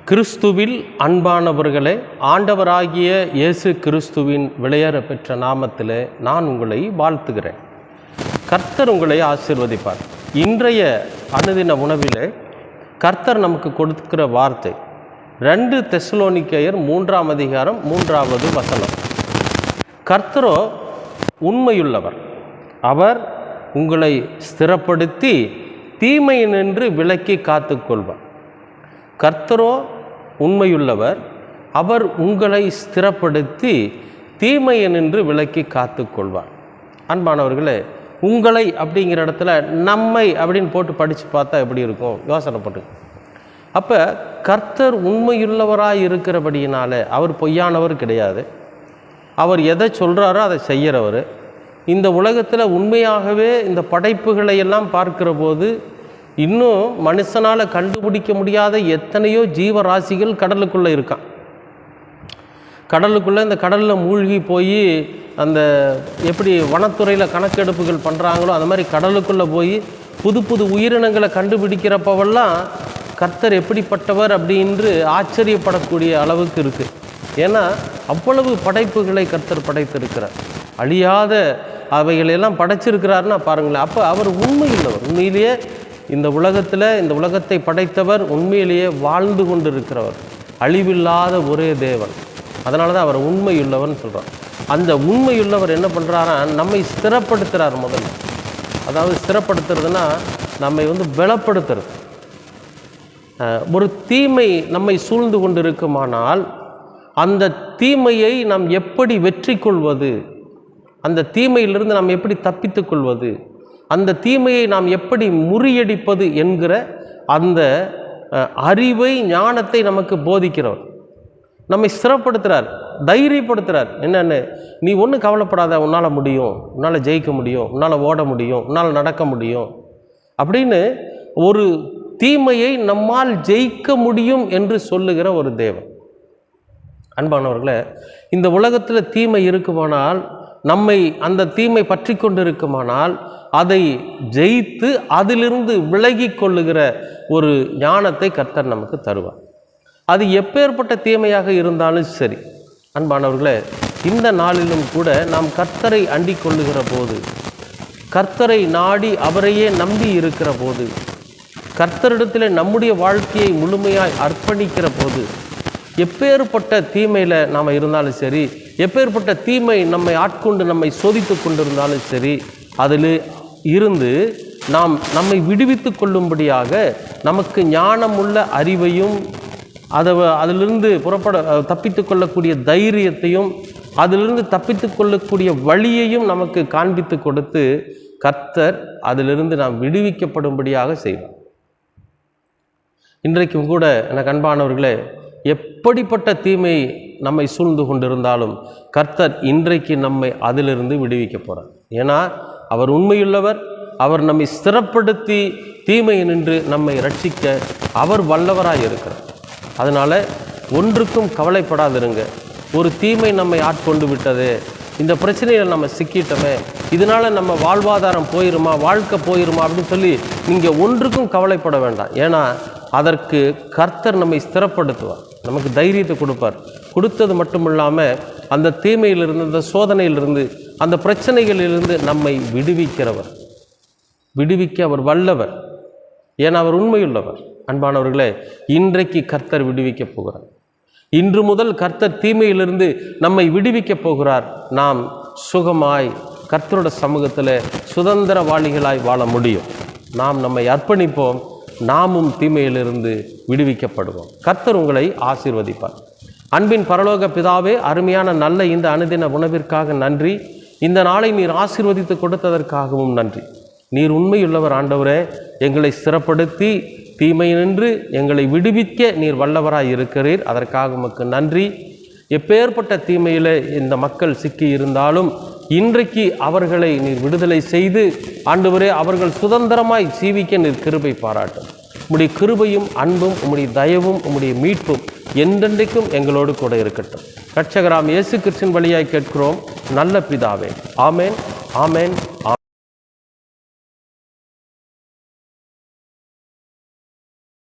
கிறிஸ்துவில் அன்பானவர்களே, ஆண்டவராகிய இயேசு கிறிஸ்துவின் விலையேற பெற்ற நாமத்திலே நான் உங்களை வாழ்த்துகிறேன். கர்த்தர் உங்களை ஆசீர்வதிப்பார். இன்றைய அனுதின உணவிலே கர்த்தர் நமக்கு கொடுக்கிற வார்த்தை 2 தெசலோனிக்கேயர் 3ஆம் அதிகாரம் 3வது வசனம். கர்த்தரோ உண்மையுள்ளவர், அவர் உங்களை ஸ்திரப்படுத்தி தீமையினின்று விலக்கி காத்துக்கொள்வார். கர்த்தரோ உண்மையுள்ளவர், அவர் உங்களை ஸ்திரப்படுத்தி தீமையினின்று விலக்கி காத்துக்கொள்வார். அன்பானவர்களே, உங்களை அப்படிங்கிற இடத்துல நம்மை அப்படின்னு போட்டு படித்து பார்த்தா எப்படி இருக்கும் யோசனைப்பட்டு. அப்போ கர்த்தர் உண்மையுள்ளவராக இருக்கிறபடியினால அவர் பொய்யானவர் கிடையாது. அவர் எதை சொல்கிறாரோ அதை செய்கிறவர். இந்த உலகத்தில் உண்மையாகவே இந்த படைப்புகளை எல்லாம் பார்க்கிற போது இன்னும் மனுஷனால் கண்டுபிடிக்க முடியாத எத்தனையோ ஜீவராசிகள் கடலுக்குள்ளே இருக்கான். கடலுக்குள்ளே இந்த கடலில் மூழ்கி போய் அந்த எப்படி வனத்துறையில் கணக்கெடுப்புகள் பண்ணுறாங்களோ அந்த மாதிரி கடலுக்குள்ளே போய் புது புது உயிரினங்களை கண்டுபிடிக்கிறப்பவெல்லாம் கர்த்தர் எப்படிப்பட்டவர் அப்படின்று ஆச்சரியப்படக்கூடிய அளவுக்கு இருக்குது. ஏன்னா அவ்வளவு படைப்புகளை கர்த்தர் படைத்திருக்கிறார். அழியாத அவைகளெல்லாம் படைச்சிருக்கிறாருன்னா பாருங்களேன். அப்போ அவர் உண்மையுள்ளவர். உண்மையிலேயே இந்த உலகத்தை படைத்தவர் உண்மையிலேயே வாழ்ந்து கொண்டு இருக்கிறவர், அழிவில்லாத ஒரே தேவன். அதனால தான் அவர் உண்மையுள்ளவர்னு சொல்கிறார். அந்த உண்மையுள்ளவர் என்ன பண்ணுறாரா, நம்மை ஸ்திரப்படுத்துகிறார். முதல்ல அதாவது ஸ்திரப்படுத்துறதுன்னா நம்மை பலப்படுத்துறது. ஒரு தீமை நம்மை சூழ்ந்து கொண்டு இருக்குமானால் அந்த தீமையை நாம் எப்படி வெற்றி கொள்வது, அந்த தீமையிலிருந்து நாம் எப்படி தப்பித்து கொள்வது, அந்த தீமையை நாம் எப்படி முறியடிப்பது என்கிற அந்த அறிவை, ஞானத்தை நமக்கு போதிக்கிறவர். நம்மை ஸ்திரப்படுத்துகிறார், தைரியப்படுத்துகிறார். என்னென்னு, நீ ஒன்றும் கவலைப்படாத, உன்னால் முடியும், உன்னால் ஜெயிக்க முடியும், உன்னால் ஓட முடியும், உன்னால் நடக்க முடியும் அப்படின்னு ஒரு தீமையை நம்மால் ஜெயிக்க முடியும் என்று சொல்லுகிற ஒரு தேவன். அன்பானவர்களே, இந்த உலகத்தில் தீமை இருக்குமானால், நம்மை அந்த தீமை பற்றி கொண்டு இருக்குமானால் அதை ஜெயித்து அதிலிருந்து விலகி கொள்ளுகிற ஒரு ஞானத்தை கர்த்தர் நமக்கு தருவார். அது எப்பேற்பட்ட தீமையாக இருந்தாலும் சரி. அன்பானவர்களே, இந்த நாளிலும் கூட நாம் கர்த்தரை அண்டிக் கொள்ளுகிற போது, கர்த்தரை நாடி அவரையே நம்பி இருக்கிற போது, கர்த்தரிடத்தில் நம்முடைய வாழ்க்கையை முழுமையாய் அர்ப்பணிக்கிற போது, எப்பேற்பட்ட தீமையில் நாம் இருந்தாலும் சரி, எப்பேற்பட்ட தீமை நம்மை ஆட்கொண்டு நம்மை சோதித்து கொண்டிருந்தாலும் சரி, அதில் இருந்து நாம் நம்மை விடுவித்து கொள்ளும்படியாக நமக்கு ஞானமுள்ள அறிவையும் அதிலிருந்து தப்பித்து கொள்ளக்கூடிய தைரியத்தையும் அதிலிருந்து தப்பித்து கொள்ளக்கூடிய வழியையும் நமக்கு காண்பித்து கொடுத்து கர்த்தர் அதிலிருந்து நாம் விடுவிக்கப்படும்படியாக செய்வார். இன்றைக்கும் கூட எனக்கு அன்பானவர்களே, எப்படிப்பட்ட தீமை நம்மை சூழ்ந்து கொண்டிருந்தாலும் கர்த்தர் இன்றைக்கு நம்மை அதிலிருந்து விடுவிக்க போகிறார். ஏன்னா அவர் உண்மையுள்ளவர், அவர் நம்மை ஸ்திரப்படுத்தி தீமையை நின்று நம்மை ரட்சிக்க அவர் வல்லவராக இருக்கிறார். அதனால் ஒன்றுக்கும் கவலைப்படாதிருங்க. ஒரு தீமை நம்மை ஆட்கொண்டு விட்டது, இந்த பிரச்சனையில் நம்ம சிக்கிட்டோமே, இதனால் நம்ம வாழ்வாதாரம் போயிருமா, வாழ்க்கை போயிருமா அப்படின்னு சொல்லி நீங்கள் ஒன்றுக்கும் கவலைப்பட வேண்டாம். ஏன்னா அதற்கு கர்த்தர் நம்மை ஸ்திரப்படுத்துவார், நமக்கு தைரியத்தை கொடுப்பார். கொடுத்தது மட்டும் இல்லாமல் அந்த தீமையிலிருந்து, அந்த சோதனையிலிருந்து, அந்த பிரச்சனைகளிலிருந்து நம்மை விடுவிக்க அவர் வல்லவர். ஏன்னா அவர் உண்மையுள்ளவர். அன்பானவர்களே, இன்றைக்கு கர்த்தர் விடுவிக்க போகிறார். இன்று முதல் கர்த்தர் தீமையிலிருந்து நம்மை விடுவிக்க போகிறார். நாம் சுகமாய் கர்த்தரோட சமூகத்தில் சுதந்திரவாளிகளாய் வாழ முடியும். நாம் நம்மை அர்ப்பணிப்போம், நாமும் தீமையிலிருந்து விடுவிக்கப்படுவோம். கர்த்தர் உங்களை ஆசீர்வதிப்பார். அன்பின் பரலோக பிதாவே, அருமையான நல்ல இந்த அனுதின உணவிற்காக நன்றி. இந்த நாளை நீர் ஆசீர்வதித்து கொடுத்ததற்காகவும் நன்றி. நீர் உண்மையுள்ளவர் ஆண்டவரே. எங்களை ஸ்திரப்படுத்தி தீமையினின்று எங்களை விடுவிக்க நீர் வல்லவராய் இருக்கிறீர். அதற்காக உமக்கு நன்றி. எப்பேற்பட்ட தீமையில் இந்த மக்கள் சிக்கி இருந்தாலும் இன்றைக்கு அவர்களை நீர் விடுதலை செய்து ஆண்டவரே அவர்கள் சுதந்திரமாய் ஜீவிக்க நீர் கிருபை பாராட்டும். உம்முடைய கிருபையும் அன்பும் உம்முடைய தயவும் உம்முடைய மீட்பும் என்றென்றைக்கும் எங்களோடு கூட இருக்கட்டும். இரட்சகராம் இயேசு கிறிஸ்துவின் வழியாய் கேட்கிறோம் நல்ல பிதாவே. ஆமேன், ஆமேன்.